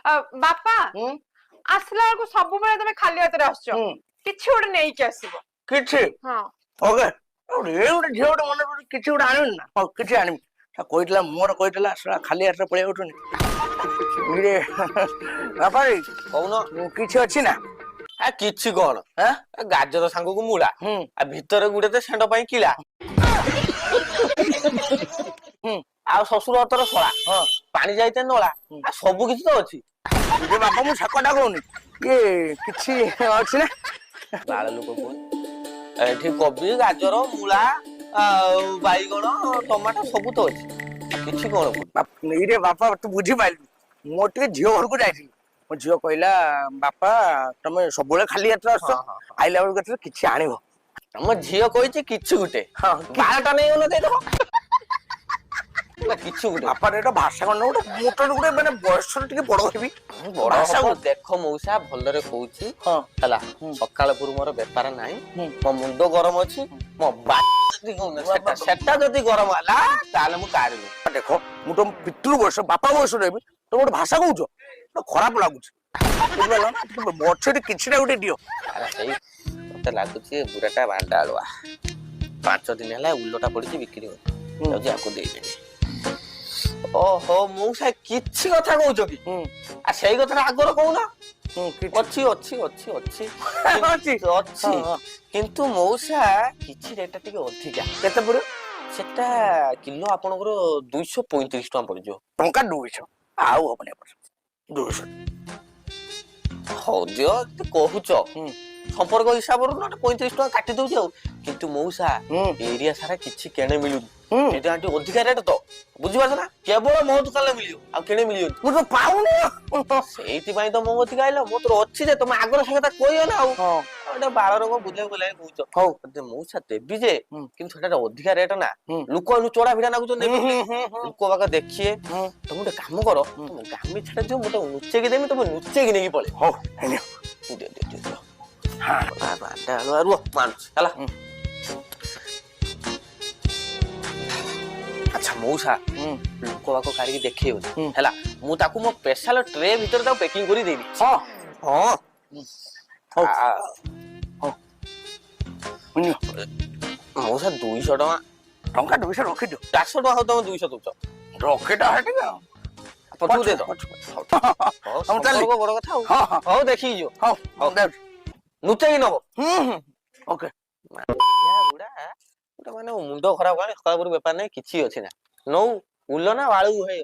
ବାପା ହୁଁ ଆସିଲା ବେଳକୁ ସବୁବେଳେ ତମେ ଖାଲି ହାତରେ ଆସୁଛ। ହୁଁ କିଛି ଗୋଟେ ନେଇକି ଆସିବ। କିଛି ହଁ ଓକେ ଗୋଟେ ଝିଅ ଗୋଟେ ମନେ ପଡୁଛି କିଛି ଗୋଟେ ଆଣିବି ନା ହଉ କିଛି ଆଣିବି କହିଥିଲା ମୋର କହିଥିଲା ଶଳା ଖାଲି ହାତରେ ପଳେଇ ଉଠୁନି ଇରେ ବାପା କହୁନ କିଛି ଅଛି ନା ଆ କିଛି କଣ ଆଁ ଗାଜର ସାଙ୍ଗକୁ ମୂଳା ହୁଁ ଆଉ ଭିତରେ ଗୁଟେ ତ ଷେଣ୍ଢ ପାଇଁ କିଳା ହୁଁ ଆଉ ଶ୍ୱଶୁର ଅତର ଶଳା ହଁ ପାଣି ଯାଇତେ ନଳା ହୁଁ ଆଉ ସବୁ କିଛି ତ ଅଛି। ଇରେ ବାପା ମୁଁ ସାକଟା କହୁନି ଇଏ କିଛି ଅଛି ନା ବାଳ ଲୋକ କୁହନି ଏଠି କୋବି ଗାଜର ମୂଳା ଆଉ ବାଇଗଣ ଟମାଟୋ ସବୁ ତ ଅଛି ଆଉ କିଛି କଣ କହୁନି। ଇରେ ବାପା ତୁ ବୁଝିପାରିଲୁ ମୋର ଟିକେ ଝିଅ ଘରକୁ ଯାଇଥିଲି ମୋ ଝିଅ କହିଲା ବାପା ତମେ ସବୁବେଳେ ଖାଲି ହାତରେ ଆସୁଛ ହଁ ହଁ ହଁ ଆଇଲା ବେଳକୁ ଏଥର କିଛି ଆଣିବ ତମ ଝିଅ କହିଛି କିଛି ଗୋଟେ ହଁ ବାରଟା ନେଇଗଲ ଦେଇଦବ କିଛି ଗୋଟେ ବାପାର ଏଇଟା ଭାଷା କଣ ଗୋଟେ ମୋଟର ଗୋଟେ ମାନେ ବୟସରେ ଟିକେ ବଡ ହେବି ବଡ ଭାଷା ହବ ଦେଖ ମଉସା ଭଲରେ କହୁଛି ହଁ ହେଲା ହୁଁ ସକାଳ ପୁରୁ ମୋର ବେପାର ନାହିଁ ହୁଁ ମୋ ମୁଣ୍ଡ ଗରମ ଅଛି ମୋ ଯଦି ସେଟା ଯଦି ଗରମ ହେଲା ତାହେଲେ ମୁଁ କାଢିବି। ଦେଖ ମୁଁ ତମ ପିତୃ ବୟସ ବାପା ବୟସରେ ହେବି ତମେ ଗୋଟେ ଭାଷା କହୁଛ ଗୋଟେ ଖରାପ ଲାଗୁଛି ବୁଝିପାରିଲ ନା ଟିକେ ମଝିରେ କିଛିଟା ଗୋଟେ ଦିଅ ଆରେ ସେଇ ମତେ ଲାଗୁଛି ବୁଢାଟା ବାଣ୍ଡାଳୁଆ 5 ଦିନ ହେଲା ଉଲଟା ପଡିଛି ବିକ୍ରି ହଉନି ହୁଁ ଯାଉଛି ଆକୁ ଦେଇଦେବି। ଓହୋ ମଉସା କିଛି କଥା କହୁଛ କି ହୁଁ ଆଉ ସେଇ କଥାଟା ଆଗରୁ କହୁନ। ହୁଁ କିଛି ଅଛି ଅଛି ଅଛି ଅଛି ଅଛି ଅଛି ହଁ ହଁ କିନ୍ତୁ ମଉସା କିଛି ରେଟ୍ ଟିକେ ଅଧିକା କେତେ ପଡିବ ସେଟା କିଲୋ ଆପଣଙ୍କର 235 ଟଙ୍କା ପଡିଯିବ। ଟଙ୍କା 200 ଆଉ ହବନି ଏପଟ 200 ହଉ ଦିଅ କହୁଛ ହୁଁ ସମ୍ପର୍କ ହିସାବରୁ ନା 35 ଟଙ୍କା କାଟି ଦଉଛି ଆଉ କିନ୍ତୁ ମଉସା ହୁଁ ଏରିଆ ସାରା କିଛି କେଣେ ମିଳୁନି ହୁଁ ଏଇଟା ଟିକେ ଅଧିକା ରେଟ୍ ତ ବୁଝିପାରୁଛ ନା କେବଳ ମୋ ଦୋକାନରେ ମିଳିବ ଆଉ କେଣେ ମିଳିବନି ମୁଁ ତ ପାଉନି ସେଇଥିପାଇଁ ତ ମୋ କତିକି ଆଇଲ ମୋ ତୋର ଅଛି ଯେ ତମେ ଆଗରେ ସେ କଥା କହିବ ନା ଆଉ ହଁ ଗୋଟେ ବାଳ ରୋଗ ବୁଲେଇ ବୁଲେଇ କହୁଛ ହଉ ମଉସା ଦେବି ଯେ ହୁଁ କିନ୍ତୁ ସେଟା ଅଧିକା ରେଟ୍ ନା ହୁଁ ଲୋକ ଚୋରା ଭିଡା ନାଗୁଛ ନେବେ ହୁଁ ବୋଲି ହୁଁ ହୁଁ ଲୋକ ବାକ ଦେଖିଏ ହୁଁ ତମେ ଗୋଟେ କାମ କର ହୁଁ ତମ ଗାମିଛାଟା ଦିଅ ମୁଁ ତମକୁ ଲୁଚେଇକି ଦେମି ତମେ ଲୁଚେଇକି ନେଇକି ପଳେଇ ହଉ ହେଇନି ଦିଅ ହଁ ରୁହ ମାନୁଛି ହେଲା ହୁଁ ଆଚ୍ଛା ମଉସା ହୁଁ ଲୋକ ବାକ କାଢିକି ଦେଖେଇବନି ହୁଁ ହେଲା ମୁଁ ତାକୁ ମୋ ସ୍ପେଶାଲ ଟ୍ରେ ଭିତରେ ତାକୁ ପ୍ୟାକିଂ କରି ଦେଇଦେଇଛି ହଁ ହଁ ହଉ ଆ- ହଉ ବୁଝିଲ ମଉସା 200 ଟଙ୍କା ଟଙ୍କା 200 ରଖିଦିଅ 400 ଟଙ୍କା ହଉ ତମେ 200 ଦଉଛ ରଖିଟା ହେଟିକି ଆଉ ପଛକୁ ଦେଇଦବ ହଉ ହଉ ମୁଁ ଚାଲିଲି ସମ୍ପର୍କ ବଡ କଥା ଆଉ ହଁ ହଁ ହଉ ଦେଖିକି ଯିବ ହଉ ହଉ ମୁଁ ଯାଉଛି ଲୁଚେଇକି ନବ ହୁଁ ହୁଁ ଓକେ ବୁଢା ଗୋଟେ ମାନେ ମୁଣ୍ଡ ଖରାପ କଲାଣି ସକାଳ ବେପାର ନାହିଁ କିଛି ଅଛି ନା ନଉ ଉଲ ନା ବାଳୁ ହେ